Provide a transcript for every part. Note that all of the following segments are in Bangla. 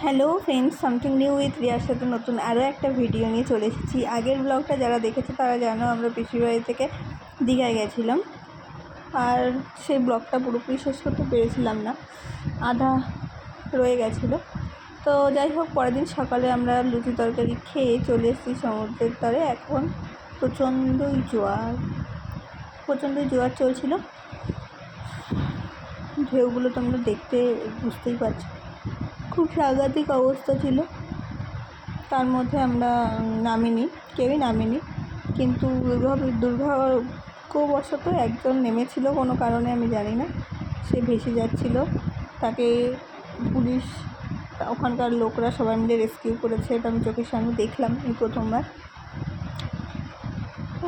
Hello friends, something new with রিয়ার সাথে নতুন আরও একটা ভিডিও নিয়ে চলে এসেছি। আগের ব্লগটা যারা দেখেছে তারা জানো আমরা পিসির বাড়ি থেকে দীঘায় গেছিলাম, আর সেই ব্লগটা পুরোপুরি শেষ করতে পেরেছিলাম না, আধা রয়ে গেছিলো। তো যাই হোক, পরের দিন সকালে আমরা লুচি তরকারি খেয়ে চলে এসেছি সমুদ্রের ধারে। এখন প্রচণ্ডই জোয়ার চলছিল। ঢেউগুলো তোমরা দেখতে বুঝতেই পারছো, খুব সাংঘাতিক অবস্থা ছিল। তার মধ্যে আমরা কেউই নামিনি, কিন্তু দুর্ভাগ্যবশত একজন নেমেছিল কোনো কারণে, আমি জানি না, সে ভেসে যাচ্ছিল। তাকে পুলিশ, ওখানকার লোকরা সবাই মিলে রেস্কিউ করেছে। এটা আমি চোখের সামনে দেখলাম এই প্রথমবার।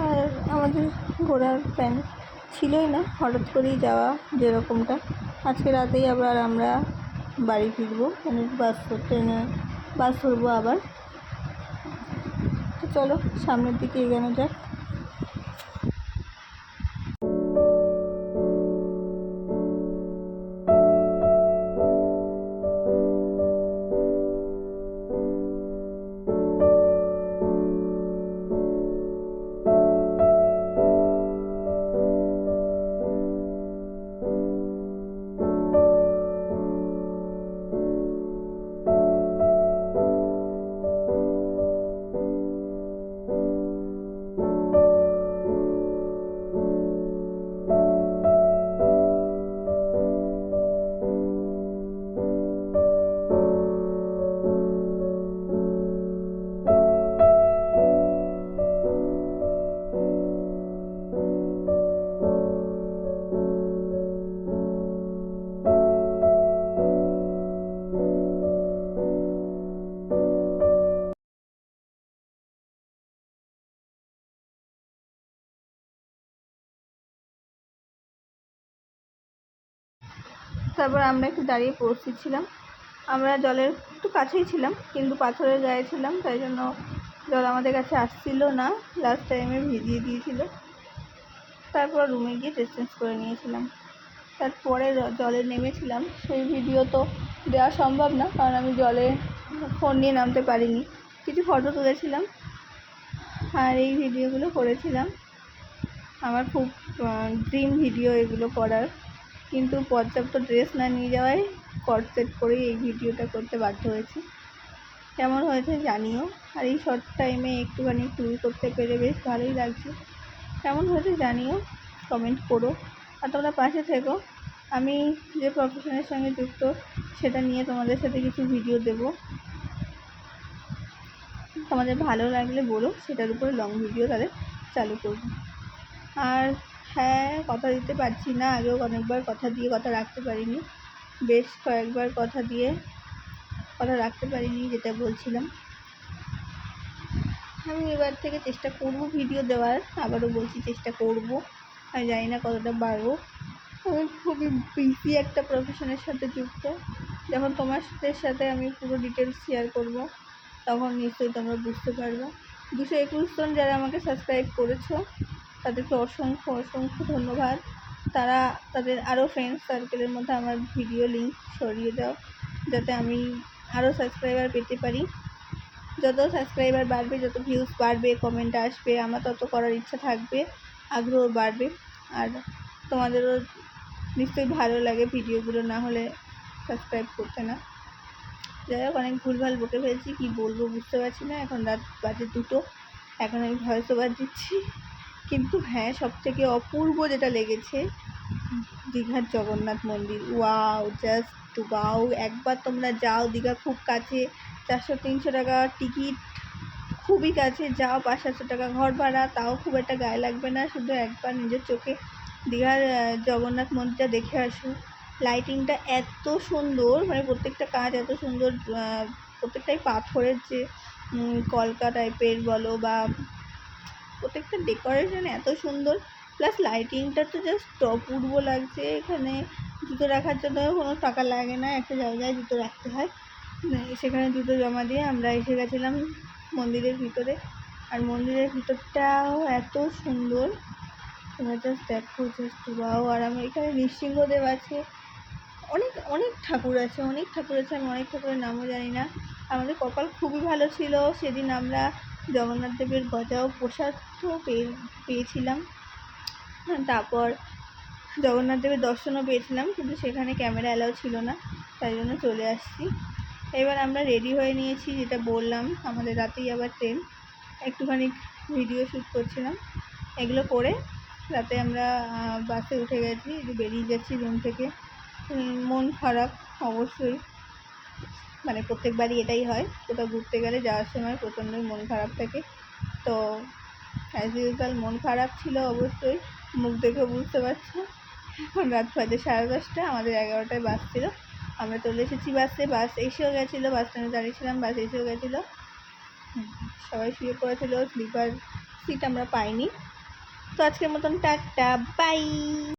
আর আমাদের ঘোরার প্ল্যান ছিলই না, হঠাৎ করেই যাওয়া যেরকমটা। আজকে রাতেই আবার আমরা বাড়ি ফিরবো, মানে বাস ধরবো আবার। তো চলো সামনের দিকে এগোনো যাক। তারপর আমরা একটু দাঁড়িয়ে পড়ছিলাম। আমরা জলের একটু কাছেই ছিলাম, কিন্তু পাথরের গায়ে ছিলাম, তাই জন্য জল আমাদের কাছে আসছিল না। লাস্ট টাইমে ভিজিয়ে দিয়েছিল। তারপর রুমে গিয়ে ড্রেস চেঞ্জ করে নিয়েছিলাম। তারপরে জলে নেমেছিলাম, সেই ভিডিও তো দেওয়া সম্ভব না, কারণ আমি জলে ফোন নিয়ে নামতে পারিনি। কিছু ফটো তুলেছিলাম আর এই ভিডিওগুলো করেছিলাম। আমার খুব ড্রিম ভিডিও এগুলো করার, কিন্তু পর্যাপ্ত ড্রেস না নিয়ে যাওয়ায় কর্সেট করেই এই ভিডিওটা করতে বাধ্য হয়েছি। কেমন হয়েছে জানিও। আর এই শর্ট টাইমে একটুখানি ট্যুর করতে পেরে বেশ ভালোই লাগছে। কেমন হয়েছে জানিও, কমেন্ট করো। আর তোমরা পাশে থেকো, আমি যে প্রফেশনের সঙ্গে যুক্ত সেটা নিয়ে তোমাদের সাথে কিছু ভিডিও দেব। তোমাদের ভালো লাগলে বলো, সেটার উপরে লং ভিডিও তাহলে চালু করব। আর হ্যাঁ, কথা দিতে পারছি না, আগেও অনেকবার কথা দিয়ে কথা রাখতে পারিনি, বেশ কয়েকবার কথা দিয়ে কথা রাখতে পারিনি, যেটা বলছিলাম। আমি এবার থেকে চেষ্টা করব ভিডিও দেওয়ার, আবারও বলছি চেষ্টা করব। আমি জানি না কতটা পারবো। আমি খুবই বিজি একটা প্রফেশনের সাথে যুক্ত। যখন তোমাদের সাথে আমি পুরো ডিটেলস শেয়ার করব, তখন নিশ্চয়ই তোমরা বুঝতে পারবে। 221 জন যারা আমাকে সাবস্ক্রাইব করেছো, তাদেরকে অসংখ্য অসংখ্য ধন্যবাদ। তারা তাদের আরও ফ্রেন্ডস সার্কেলের মধ্যে আমার ভিডিও লিঙ্ক সরিয়ে দাও, যাতে আমি আরও সাবস্ক্রাইবার পেতে পারি। যত সাবস্ক্রাইবার বাড়বে, যত ভিউজ বাড়বে, কমেন্ট আসবে, আমার তত করার ইচ্ছা থাকবে, আগ্রহ বাড়বে। আর তোমাদেরও নিশ্চয়ই ভালো লাগে ভিডিওগুলো, না হলে সাবস্ক্রাইব করতে না। যাই হোক, অনেক ভুলভাল বকে ফেলছি, কী বলবো বুঝতে পারছি না। এখন রাত বাজে 2টো, এখন আমি ভয়েস ওভার দিচ্ছি। কিন্তু হ্যাঁ, সবথেকে অপূর্ব যেটা লেগেছে, দীঘার জগন্নাথ মন্দির। Wow, just wow. একবার তোমরা যাও, দীঘা খুব কাছে, 400-300 টাকা টিকিট, খুবই কাছে। যাও, 500-700 টাকা ঘর ভাড়া, তাও খুব একটা গায়ে লাগবে না। শুধু একবার নিজের চোখে দীঘার জগন্নাথ মন্দিরটা দেখে আসো। লাইটিংটা এত সুন্দর, মানে প্রত্যেকটা কাজ এত সুন্দর, প্রত্যেকটাই পাথরের, যে কলকা টাইপের বলো বা প্রত্যেকটা ডেকোরেশন এত সুন্দর, প্লাস লাইটিংটা তো জাস্ট অপূর্ব লাগছে। এখানে জুতো রাখার জন্য কোনো টাকা লাগে না, একটা জায়গায় জুতো রাখতে হয়, সেখানে জুতো জমা দিয়ে আমরা এসে গেছিলাম মন্দিরের ভিতরে। আর মন্দিরের ভিতরটাও এত সুন্দর, তোমরা জাস্ট দেখো, জাস্ট ওয়াও। আর আমি এখানে নৃসিংহদেব আছে, অনেক অনেক ঠাকুর আছে, আমি অনেক ঠাকুরের নামও জানি না। আমাদের কপাল খুবই ভালো ছিল, সেদিন আমরা জগন্নাথ দেবের গজা ও প্রসাদও পেয়েছিলাম। তারপর জগন্নাথ দেবের দর্শনও পেয়েছিলাম, কিন্তু সেখানে ক্যামেরা অ্যালাউ ছিল না, তাই জন্য চলে আসছি। এবার আমরা রেডি হয়ে নিয়েছি, যেটা বললাম আমাদের রাতেই আবার ট্রেন, একটুখানি ভিডিও শ্যুট করছিলাম। এগুলো করে রাতে আমরা বাসে উঠে গেছি, বেরিয়ে যাচ্ছি রুম থেকে। মন খারাপ অবশ্যই, মানে প্রত্যেকবারই এটাই হয়, কোথাও ঘুরতে গেলে যাওয়ার সময় প্রচণ্ডই মন খারাপ থাকে। তো অ্যাজ ইউজুয়াল মন খারাপ ছিল অবশ্যই, মুখ দেখে বুঝতে পারছো। এখন রাত বাজে 10:30, আমাদের 11টায় বাস ছিল। আমরা চলে এসেছি বাসে, বাস এসেও গেছিলো, বাস স্ট্যান্ডে দাঁড়িয়েছিলাম, বাস এসেও গেছিলো। সবাই শুয়ে পড়েছিল, স্লিপার সিট আমরা পাইনি। তো আজকের মতন টাটা, বাই।